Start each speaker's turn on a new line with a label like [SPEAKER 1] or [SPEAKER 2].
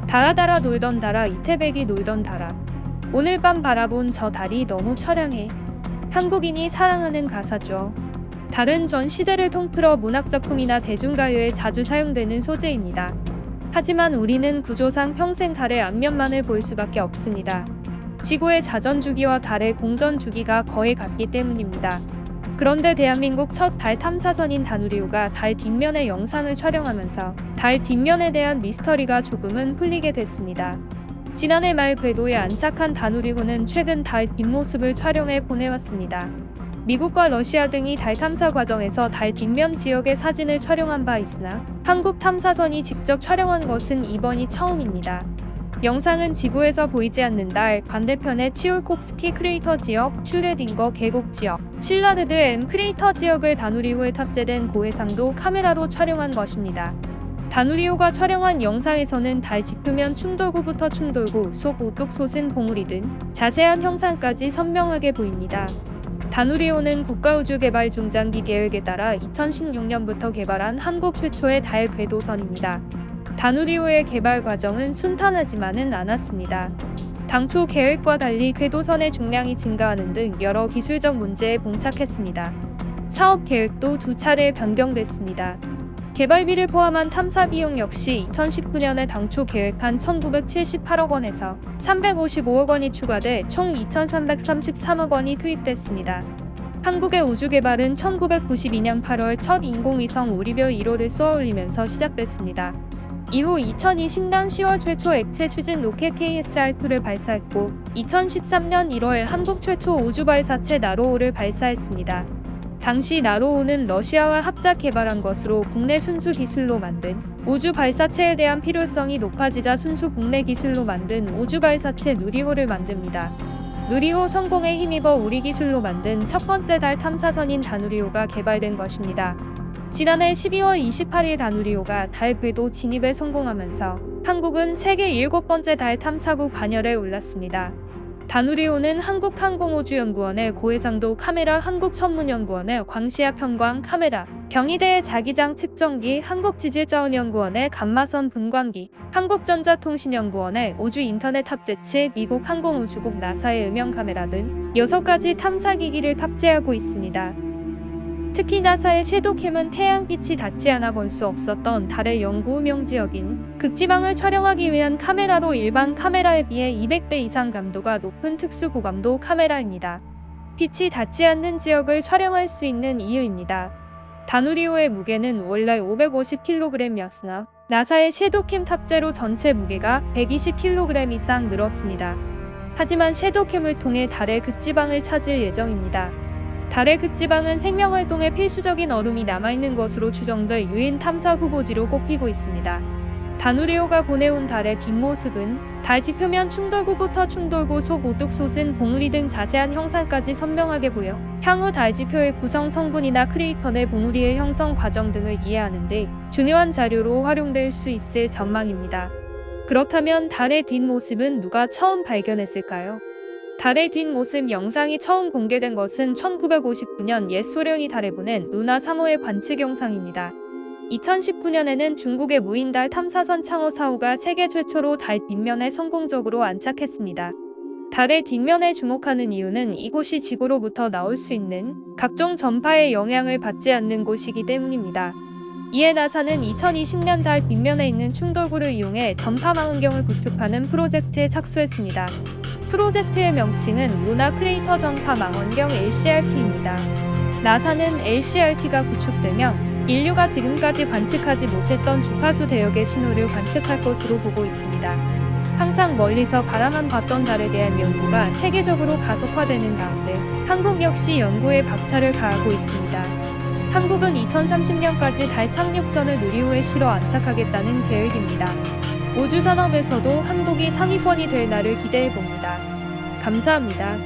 [SPEAKER 1] 달아 놀던 달아 이태백이 놀던 달아. 오늘 밤 바라본 저 달이 너무 처량해. 한국인이 사랑하는 가사죠. 달은 전 시대를 통틀어 문학작품이나 대중가요에 자주 사용되는 소재입니다. 하지만 우리는 구조상 평생 달의 앞면만을 볼 수밖에 없습니다. 지구의 자전주기와 달의 공전주기가 거의 같기 때문입니다. 그런데 대한민국 첫 달 탐사선인 다누리호가 달 뒷면의 영상을 촬영하면서 달 뒷면에 대한 미스터리가 조금은 풀리게 됐습니다. 지난해 말 궤도에 안착한 다누리호는 최근 달 뒷모습을 촬영해 보내왔습니다. 미국과 러시아 등이 달 탐사 과정에서 달 뒷면 지역의 사진을 촬영한 바 있으나 한국 탐사선이 직접 촬영한 것은 이번이 처음입니다. 영상은 지구에서 보이지 않는 달 반대편의 치올콕스키 크레이터 지역, 슐레딩거 계곡 지역, 실라르드 M 크레이터 지역을 다누리호에 탑재된 고해상도 카메라로 촬영한 것입니다. 다누리호가 촬영한 영상에서는 달 지표면 충돌구부터 충돌구, 속 우뚝 솟은 봉우리 등 자세한 형상까지 선명하게 보입니다. 다누리호는 국가우주개발중장기 계획에 따라 2016년부터 개발한 한국 최초의 달 궤도선입니다. 다누리호의 개발 과정은 순탄하지만은 않았습니다. 당초 계획과 달리 궤도선의 중량이 증가하는 등 여러 기술적 문제에 봉착했습니다. 사업 계획도 2차례 변경됐습니다. 개발비를 포함한 탐사 비용 역시 2019년에 당초 계획한 1,978억 원에서 355억 원이 추가돼 총 2,333억 원이 투입됐습니다. 한국의 우주개발은 1992년 8월 첫 인공위성 우리별 1호를 쏘아올리면서 시작됐습니다. 이후 2020년 10월 최초 액체 추진 로켓 KSR-2를 발사했고 2013년 1월 한국 최초 우주발사체 나로호를 발사했습니다. 당시 나로호는 러시아와 합작 개발한 것으로 국내 순수 기술로 만든 우주 발사체에 대한 필요성이 높아지자 순수 국내 기술로 만든 우주 발사체 누리호를 만듭니다. 누리호 성공에 힘입어 우리 기술로 만든 첫 번째 달 탐사선인 다누리호가 개발된 것입니다. 지난해 12월 28일 다누리호가 달 궤도 진입에 성공하면서 한국은 세계 7번째 달 탐사국 반열에 올랐습니다. 다누리호는 한국항공우주연구원의 고해상도 카메라, 한국천문연구원의 광시야 편광 카메라, 경희대의 자기장 측정기, 한국지질자원연구원의 감마선 분광기, 한국전자통신연구원의 우주인터넷 탑재체, 미국 항공우주국 나사의 음영카메라 등 6가지 탐사기기를 탑재하고 있습니다. 특히 나사의 섀도우캠은 태양빛이 닿지 않아 볼 수 없었던 달의 영구 음영지역인 극지방을 촬영하기 위한 카메라로 일반 카메라에 비해 200배 이상 감도가 높은 특수고감도 카메라입니다. 빛이 닿지 않는 지역을 촬영할 수 있는 이유입니다. 다누리호의 무게는 원래 550kg이었으나 나사의 섀도우캠 탑재로 전체 무게가 120kg 이상 늘었습니다. 하지만 섀도우캠을 통해 달의 극지방을 찾을 예정입니다. 달의 극지방은 생명활동에 필수적인 얼음이 남아있는 것으로 추정돼 유인 탐사 후보지로 꼽히고 있습니다. 다누리호가 보내온 달의 뒷모습은 달 지표면 충돌구부터 충돌구, 속 우뚝 솟은 봉우리 등 자세한 형상까지 선명하게 보여 향후 달 지표의 구성 성분이나 크레이터 내 봉우리의 형성 과정 등을 이해하는 데 중요한 자료로 활용될 수 있을 전망입니다. 그렇다면 달의 뒷모습은 누가 처음 발견했을까요? 달의 뒷모습 영상이 처음 공개된 것은 1959년 옛 소련이 달에 보낸 루나 3호의 관측 영상입니다. 2019년에는 중국의 무인달 탐사선 창어 4호가 세계 최초로 달 뒷면에 성공적으로 안착했습니다. 달의 뒷면에 주목하는 이유는 이곳이 지구로부터 나올 수 있는 각종 전파의 영향을 받지 않는 곳이기 때문입니다. 이에 나사는 2020년 달 뒷면에 있는 충돌구를 이용해 전파망원경을 구축하는 프로젝트에 착수했습니다. 프로젝트의 명칭은 루나 크레이터 전파 망원경 LCRT입니다. 나사는 LCRT가 구축되면 인류가 지금까지 관측하지 못했던 주파수 대역의 신호를 관측할 것으로 보고 있습니다. 항상 멀리서 바라만 봤던 달에 대한 연구가 세계적으로 가속화되는 가운데 한국 역시 연구에 박차를 가하고 있습니다. 한국은 2030년까지 달 착륙선을 누리호에 실어 안착하겠다는 계획입니다. 우주산업에서도 한국이 상위권이 될 날을 기대해봅니다. 감사합니다.